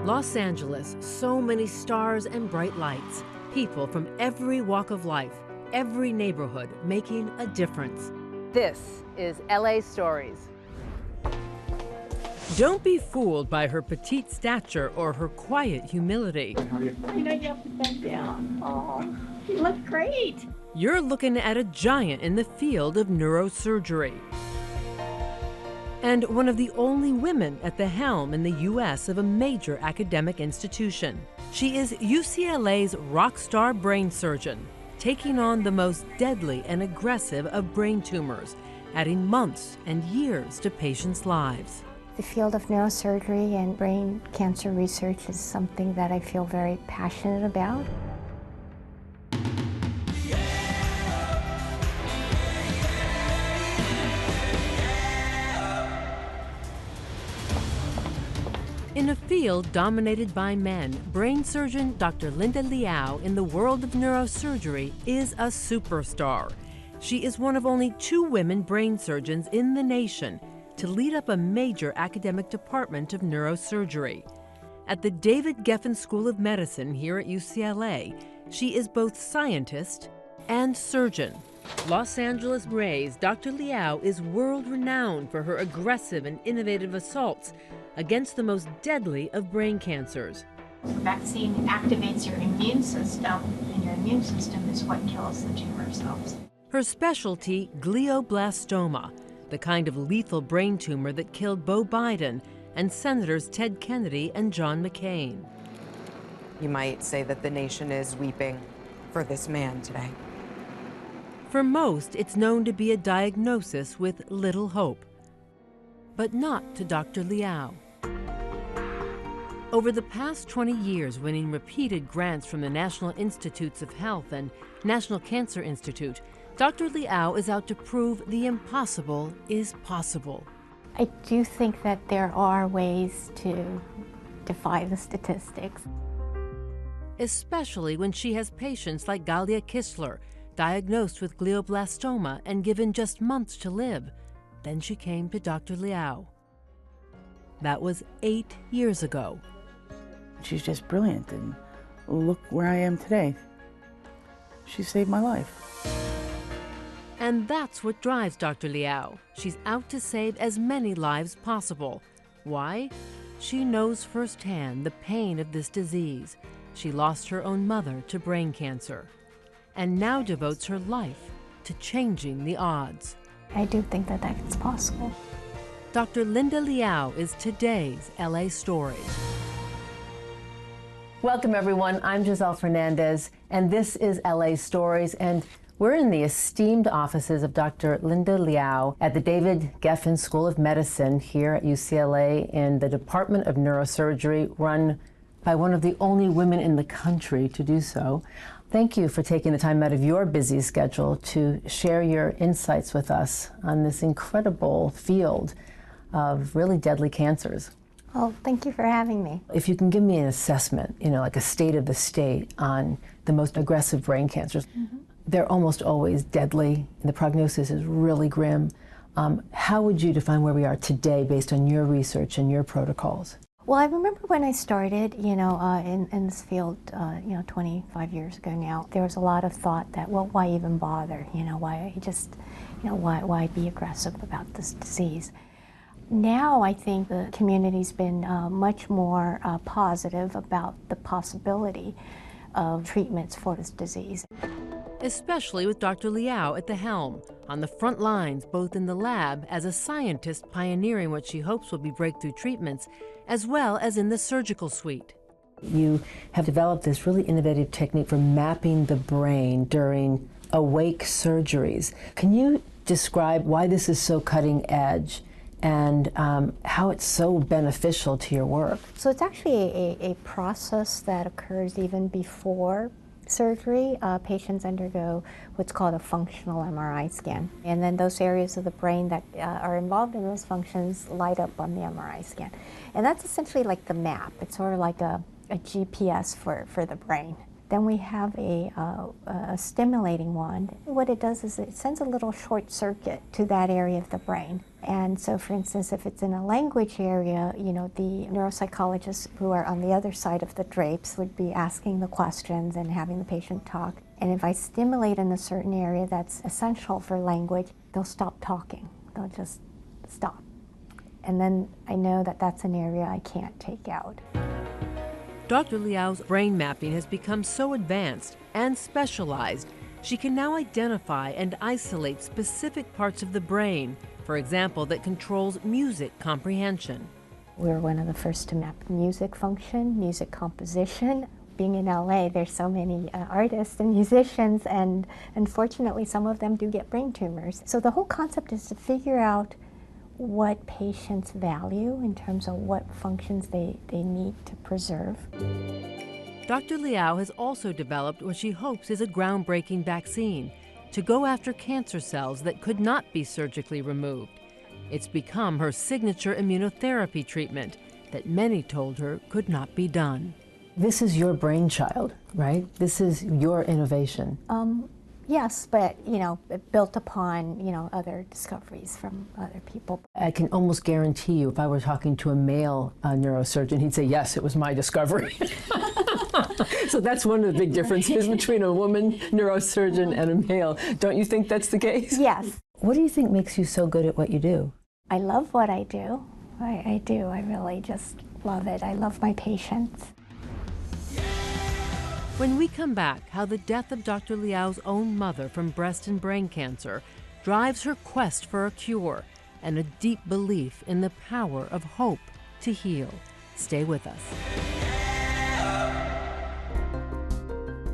Los Angeles, so many stars and bright lights. People from every walk of life, every neighborhood making a difference. This is LA Stories. Don't be fooled by her petite stature or her quiet humility. I know you have to bend down. Oh, you look great. You're looking at a giant in the field of neurosurgery. And one of the only women at the helm in the U.S. of a major academic institution. She is UCLA's rock star brain surgeon, taking on the most deadly and aggressive of brain tumors, adding months and years to patients' lives. The field of neurosurgery and brain cancer research is something that I feel very passionate about. In a field dominated by men, brain surgeon Dr. Linda Liau in the world of neurosurgery is a superstar. She is one of only 2 women brain surgeons in the nation to lead up a major academic department of neurosurgery. At the David Geffen School of Medicine here at UCLA, she is both scientist and surgeon. Los Angeles raised, Dr. Liau is world-renowned for her aggressive and innovative assaults against the most deadly of brain cancers. The vaccine activates your immune system, and your immune system is what kills the tumor cells. Her specialty, glioblastoma, the kind of lethal brain tumor that killed Beau Biden and Senators Ted Kennedy and John McCain. You might say that the nation is weeping for this man today. For most, it's known to be a diagnosis with little hope. But not to Dr. Liau. Over the past 20 years, winning repeated grants from the National Institutes of Health and National Cancer Institute, Dr. Liau is out to prove the impossible is possible. I do think that there are ways to defy the statistics. Especially when she has patients like Galia Kistler, diagnosed with glioblastoma and given just months to live. Then she came to Dr. Liau. That was 8 years ago. She's just brilliant, and look where I am today. She saved my life. And that's what drives Dr. Liau. She's out to save as many lives possible. Why? She knows firsthand the pain of this disease. She lost her own mother to brain cancer, and now devotes her life to changing the odds. I do think that that's possible. Dr. Linda Liau is today's LA Stories. Welcome, everyone. I'm Giselle Fernandez, and this is LA Stories, and we're in the esteemed offices of Dr. Linda Liau at the David Geffen School of Medicine here at UCLA in the Department of Neurosurgery, run by one of the only women in the country to do so. Thank you for taking the time out of your busy schedule to share your insights with us on this incredible field of really deadly cancers. Well, thank you for having me. If you can give me an assessment, like a state of the state on the most aggressive brain cancers, they're almost always deadly, and the prognosis is really grim. How would you define where we are today based on your research and your protocols? Well, I remember when I started, in this field, 25 years ago now, there was a lot of thought that, well, why even bother? Why be aggressive about this disease? Now I think the community's been much more positive about the possibility of treatments for this disease. Especially with Dr. Liau at the helm, on the front lines, both in the lab as a scientist pioneering what she hopes will be breakthrough treatments, as well as in the surgical suite. You have developed this really innovative technique for mapping the brain during awake surgeries. Can you describe why this is so cutting edge and how it's so beneficial to your work? So it's actually a process that occurs even before surgery. Patients undergo what's called a functional MRI scan. And then those areas of the brain that are involved in those functions light up on the MRI scan. And that's essentially like the map. It's sort of like a GPS for the brain. Then we have a stimulating one. What it does is it sends a little short circuit to that area of the brain. And so, for instance, if it's in a language area, you know, the neuropsychologists who are on the other side of the drapes would be asking the questions and having the patient talk. And if I stimulate in a certain area that's essential for language, they'll stop talking. They'll just stop. And then I know that that's an area I can't take out. Dr. Liau's brain mapping has become so advanced and specialized, she can now identify and isolate specific parts of the brain, for example, that controls music comprehension. We were one of the first to map music function, music composition. Being in LA, there's so many artists and musicians, and unfortunately some of them do get brain tumors. So the whole concept is to figure out what patients value in terms of what functions they need to preserve. Dr. Liau has also developed what she hopes is a groundbreaking vaccine to go after cancer cells that could not be surgically removed. It's become her signature immunotherapy treatment that many told her could not be done. This is your brainchild, right? This is your innovation. Yes, but, you know, built upon, you know, other discoveries from other people. I can almost guarantee you, if I were talking to a male neurosurgeon, he'd say, yes, it was my discovery. So that's one of the big differences between a woman neurosurgeon and a male. Don't you think that's the case? Yes. What do you think makes you so good at what you do? I love what I do. I do. I really just love it. I love my patients. When we come back, how the death of Dr. Liau's own mother from breast and brain cancer drives her quest for a cure and a deep belief in the power of hope to heal. Stay with us.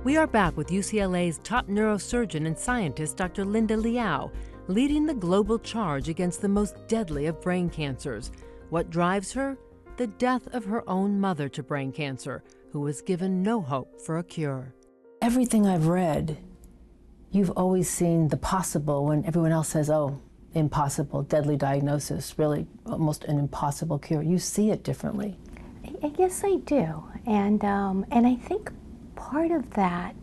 We are back with UCLA's top neurosurgeon and scientist, Dr. Linda Liau, leading the global charge against the most deadly of brain cancers. What drives her? The death of her own mother to brain cancer, who was given no hope for a cure. Everything I've read, you've always seen the possible when everyone else says, oh, impossible, deadly diagnosis, really almost an impossible cure. You see it differently. I guess I do. And I think part of that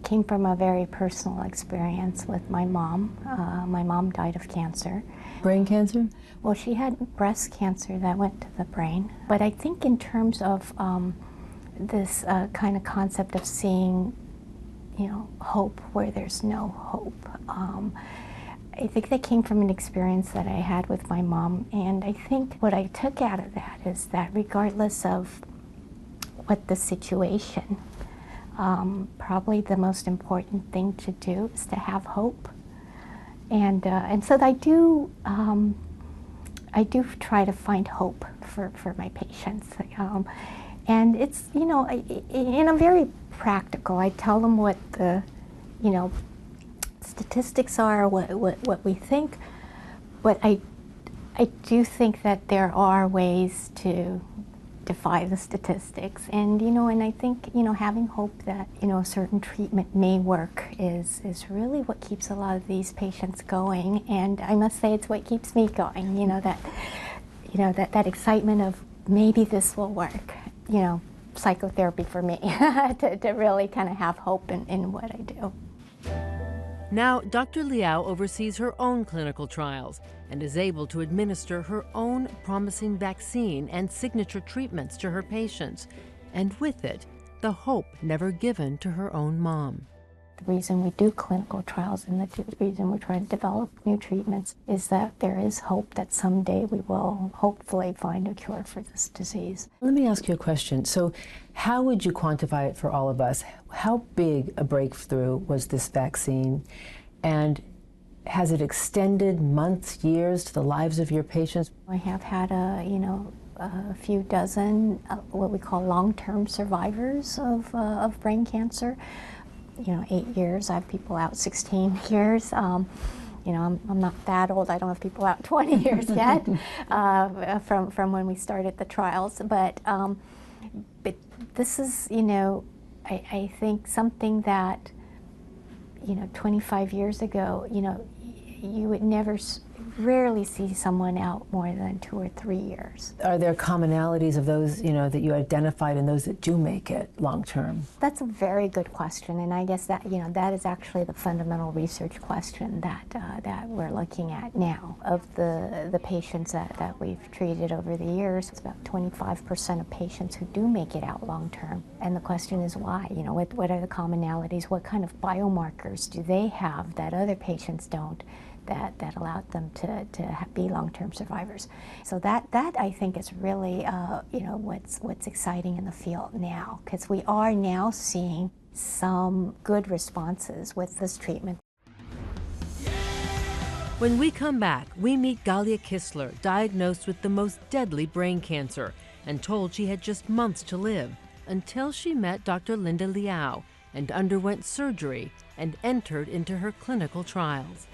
came from a very personal experience with my mom. My mom died of cancer. Brain cancer? Well, she had breast cancer that went to the brain. But I think in terms of this kind of concept of seeing, you know, hope where there's no hope, I think that came from an experience that I had with my mom. And I think what I took out of that is that regardless of what the situation, probably the most important thing to do is to have hope. And so I do try to find hope for my patients. And it's, you know, and I'm very practical. I tell them what the, you know, statistics are, what we think. But I do think that there are ways to defy the statistics, and you know, and I think, you know, having hope that, you know, a certain treatment may work is really what keeps a lot of these patients going. And I must say, it's what keeps me going. You know, that excitement of maybe this will work. You know, psychotherapy for me to really kind of have hope in what I do. Now, Dr. Liau oversees her own clinical trials and is able to administer her own promising vaccine and signature treatments to her patients, and with it, the hope never given to her own mom. The reason we do clinical trials and the reason we're trying to develop new treatments is that there is hope that someday we will hopefully find a cure for this disease. Let me ask you a question. So how would you quantify it for all of us? How big a breakthrough was this vaccine? And has it extended months, years to the lives of your patients? I have had a few dozen what we call long-term survivors of brain cancer. You know, 8 years. I have people out 16 years. You know, I'm not that old. I don't have people out 20 years yet from when we started the trials. But this is, you know, I think something that, you know, 25 years ago, you know, you would never rarely see someone out more than 2 or 3 years. Are there commonalities of those, that you identified and those that do make it long term? That's a very good question, and I guess that that is actually the fundamental research question that we're looking at now. Of the patients that we've treated over the years, it's about 25% of patients who do make it out long term, and the question is why? What are the commonalities? What kind of biomarkers do they have that other patients don't? That allowed them to be long-term survivors. So that I think is really what's exciting in the field now, because we are now seeing some good responses with this treatment. When we come back, we meet Galia Kistler, diagnosed with the most deadly brain cancer and told she had just months to live, until she met Dr. Linda Liau and underwent surgery and entered into her clinical trials.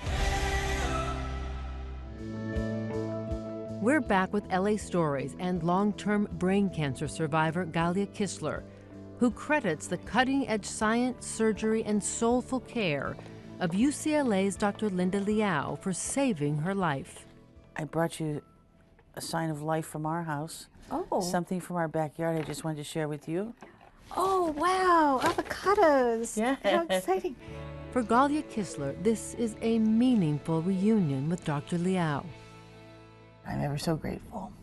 We're back with LA Stories and long-term brain cancer survivor Galia Kistler, who credits the cutting-edge science, surgery, and soulful care of UCLA's Dr. Linda Liau for saving her life. I brought you a sign of life from our house. Oh. Something from our backyard I just wanted to share with you. Oh, wow, avocados. Yeah. How exciting. For Galia Kistler, this is a meaningful reunion with Dr. Liau. I'm ever so grateful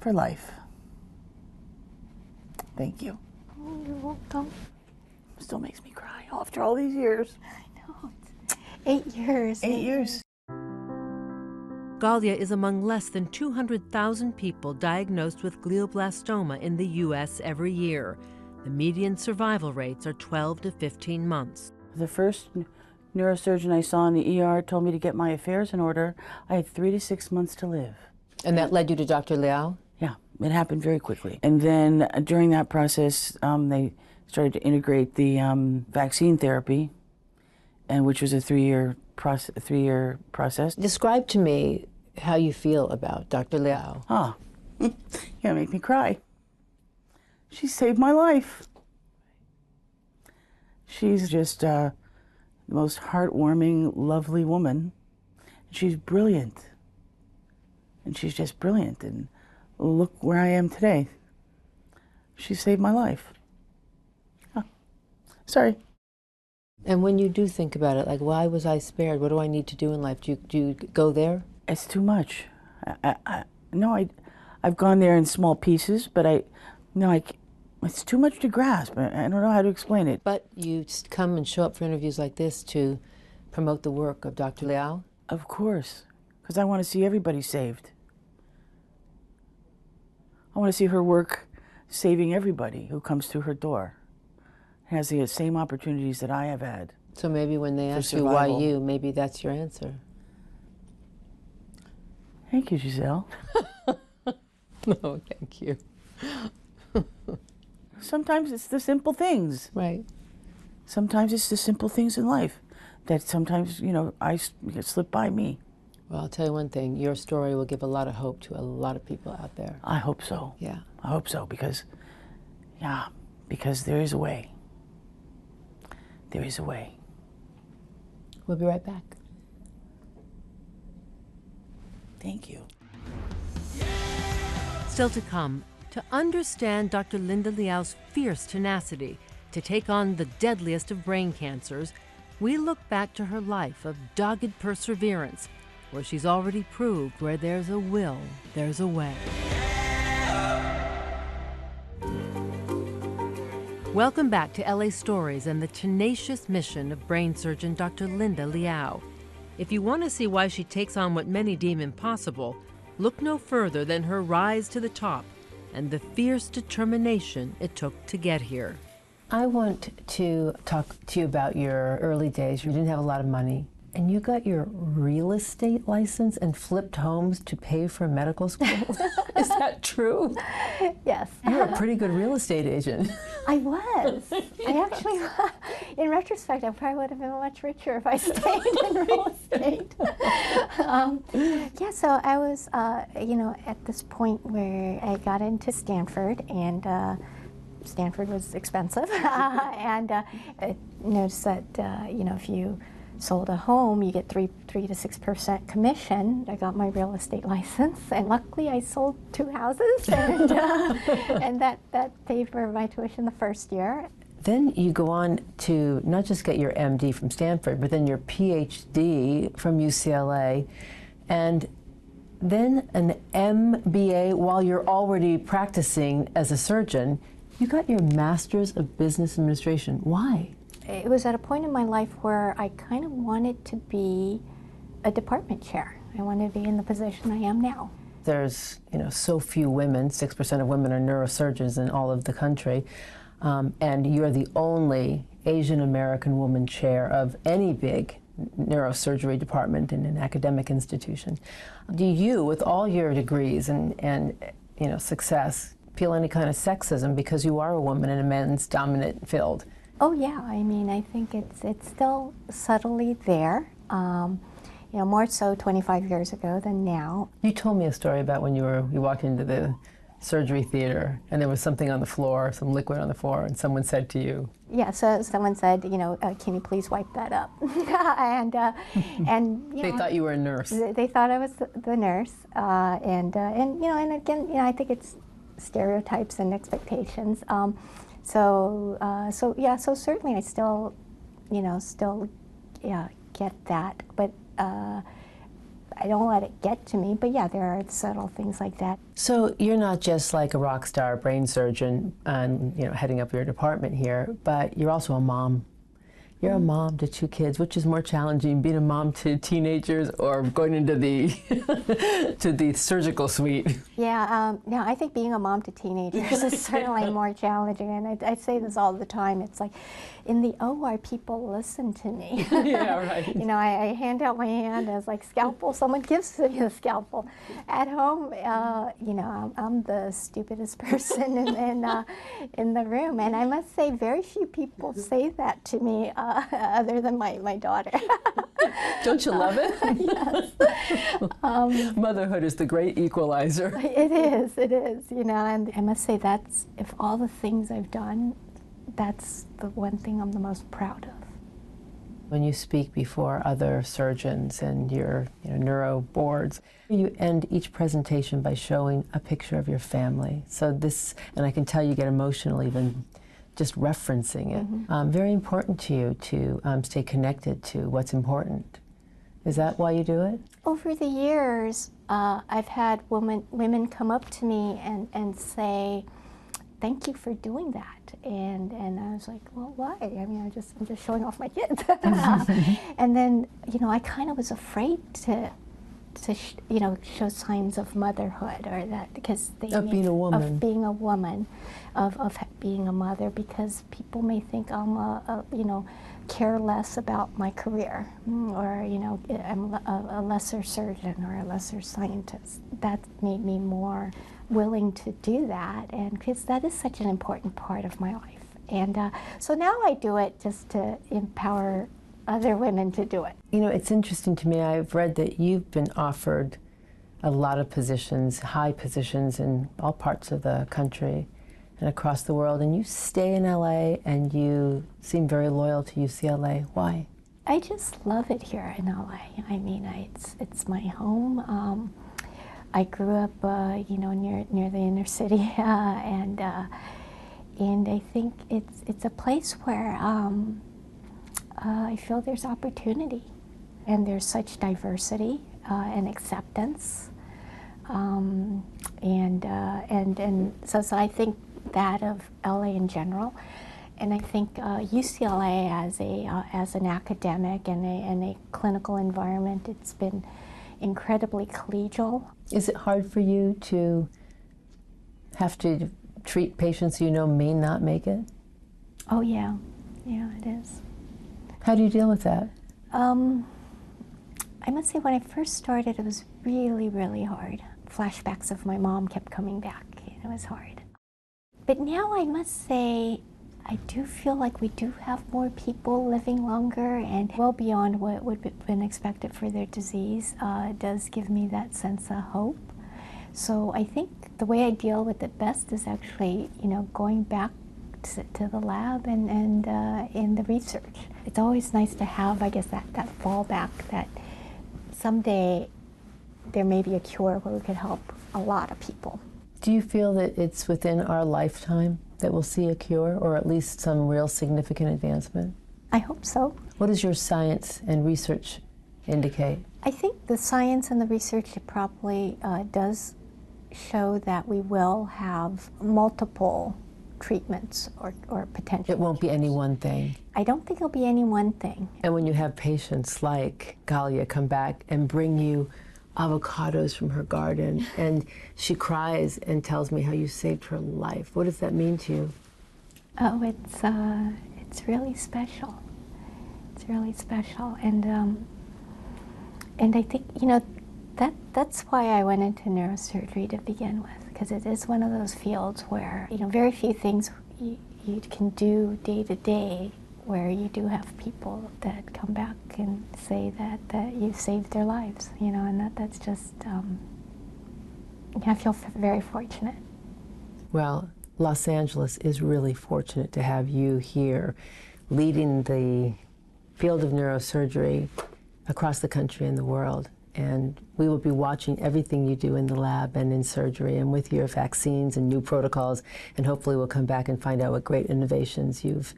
for life. Thank you. Oh, you're welcome. Still makes me cry after all these years. I know. 8 years. 8 years. Galia is among less than 200,000 people diagnosed with glioblastoma in the U.S. every year. The median survival rates are 12 to 15 months. The first neurosurgeon I saw in the ER told me to get my affairs in order. I had 3 to 6 months to live. And that led you to Dr. Liau? Yeah, it happened very quickly. And then during that process, they started to integrate the vaccine therapy, and which was a 3-year process. Describe to me how you feel about Dr. Liau. Ah, you're gonna make me cry. She saved my life. She's just the most heartwarming, lovely woman. She's brilliant. And she's just brilliant. And look where I am today. She saved my life. Oh, sorry. And when you do think about it, like, why was I spared? What do I need to do in life? Do you go there? It's too much. I've gone there in small pieces, but it's too much to grasp. I don't know how to explain it. But you come and show up for interviews like this to promote the work of Dr. Liau? Of course, because I want to see everybody saved. I want to see her work saving everybody who comes through her door. Has the same opportunities that I have had. So maybe when they ask you why you, maybe that's your answer. Thank you, Giselle. No, thank you. Sometimes it's the simple things. Right. Sometimes it's the simple things in life that sometimes, I slip by me. Well, I'll tell you one thing. Your story will give a lot of hope to a lot of people out there. I hope so. Yeah. I hope so, because there is a way. There is a way. We'll be right back. Thank you. Still to come, to understand Dr. Linda Liau's fierce tenacity to take on the deadliest of brain cancers, we look back to her life of dogged perseverance, where she's already proved where there's a will, there's a way. Welcome back to LA Stories and the tenacious mission of brain surgeon Dr. Linda Liau. If you want to see why she takes on what many deem impossible, look no further than her rise to the top and the fierce determination it took to get here. I want to talk to you about your early days. You didn't have a lot of money, and you got your real estate license and flipped homes to pay for medical school. Is that true? Yes. You're a pretty good real estate agent. I was. I actually, in retrospect, I probably would have been much richer if I stayed in real estate. Yeah, so I was, at this point where I got into Stanford, and Stanford was expensive, and I noticed that, if you sold a home, you get 3 to 6% commission. I got my real estate license, and luckily I sold 2 houses, and, and that paid for my tuition the first year. Then you go on to not just get your MD from Stanford, but then your PhD from UCLA, and then an MBA while you're already practicing as a surgeon. You got your Master's of Business Administration. Why? It was at a point in my life where I kind of wanted to be a department chair. I wanted to be in the position I am now. There's, so few women, 6% of women are neurosurgeons in all of the country, and you're the only Asian American woman chair of any big neurosurgery department in an academic institution. Do you, with all your degrees and success, feel any kind of sexism because you are a woman in a men's dominant field? Oh yeah, I mean, I think it's still subtly there. More so 25 years ago than now. You told me a story about when you walked into the surgery theater and there was something on the floor, some liquid on the floor, and someone said to you. Yeah, so someone said, can you please wipe that up? and they thought you were a nurse. They thought I was the nurse, and again, I think it's stereotypes and expectations. So certainly I still get that, but I don't let it get to me. But yeah, there are subtle things like that. So you're not just like a rock star brain surgeon and heading up your department here, but you're also a mom. You're a mom to 2 kids. Which is more challenging, being a mom to teenagers or going into the to the surgical suite? Yeah, I think being a mom to teenagers is certainly more challenging. And I say this all the time. It's like, in the OR, people listen to me. Yeah, right. I hand out my hand as like scalpel. Someone gives me the scalpel. At home, I'm the stupidest person in the room. And I must say, very few people say that to me. Other than my daughter. Don't you love it? Yes. Motherhood is the great equalizer. It is, and I must say that's, if all the things I've done, that's the one thing I'm the most proud of. When you speak before other surgeons and your neuro boards, you end each presentation by showing a picture of your family. So this, and I can tell you get emotional even just referencing it. Mm-hmm. Very important to you to stay connected to what's important. Is that why you do it? Over the years, I've had women come up to me and say, "Thank you for doing that." And I was like, "Well, why? I mean, I'm just showing off my kids." And then, I kind of was afraid to show signs of motherhood, or that, because being a woman, of being a woman, of being a mother, because people may think I'm care less about my career, or I'm a lesser surgeon or a lesser scientist. That made me more willing to do that, and because that is such an important part of my life. And so now I do it just to empower other women to do it. It's interesting to me. I've read that you've been offered a lot of positions, high positions in all parts of the country and across the world, and you stay in LA and you seem very loyal to UCLA. Why? I just love it here in LA. I mean, it's my home. I grew up, near the inner city, and I think it's a place where I feel there's opportunity, and there's such diversity and acceptance, and so I think that of LA in general, and I think UCLA as an academic and a clinical environment, it's been incredibly collegial. Is it hard for you to have to treat patients may not make it? Oh yeah, it is. How do you deal with that? I must say, when I first started, it was really, really hard. Flashbacks of my mom kept coming back. It was hard. But now I must say, I do feel like we do have more people living longer and well beyond what would have been expected for their disease. It does give me that sense of hope. So I think the way I deal with it best is actually, going back to the lab and in the research. it's always nice to have, I guess, that fallback that someday there may be a cure where we could help a lot of people. Do you feel that it's within our lifetime that we'll see a cure, or at least some real significant advancement? I hope so. What does your science and research indicate? I think the science and the research probably does show that we will have multiple treatments or potential. It won't be any one thing. I don't think it'll be any one thing. And when you have patients like Galia come back and bring you avocados from her garden, and she cries and tells me how you saved her life, what does that mean to you? Oh, it's really special. It's really special, and I think, you know, that's why I went into neurosurgery to begin with, because it is one of those fields where, you know, very few things you can do day to day where you do have people that come back and say that you saved their lives, you know, and that's just, I feel very fortunate. Well, Los Angeles is really fortunate to have you here leading the field of neurosurgery across the country and the world. And we will be watching everything you do in the lab and in surgery and with your vaccines and new protocols, and hopefully we'll come back and find out what great innovations you've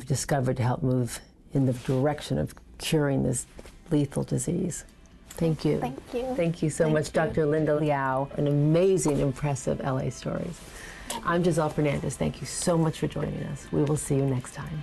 discovered to help move in the direction of curing this lethal disease. Thank you. Thank you. Thank you so much, Dr. Linda Liau. An amazing, impressive LA stories. I'm Giselle Fernandez. Thank you so much for joining us. We will see you next time.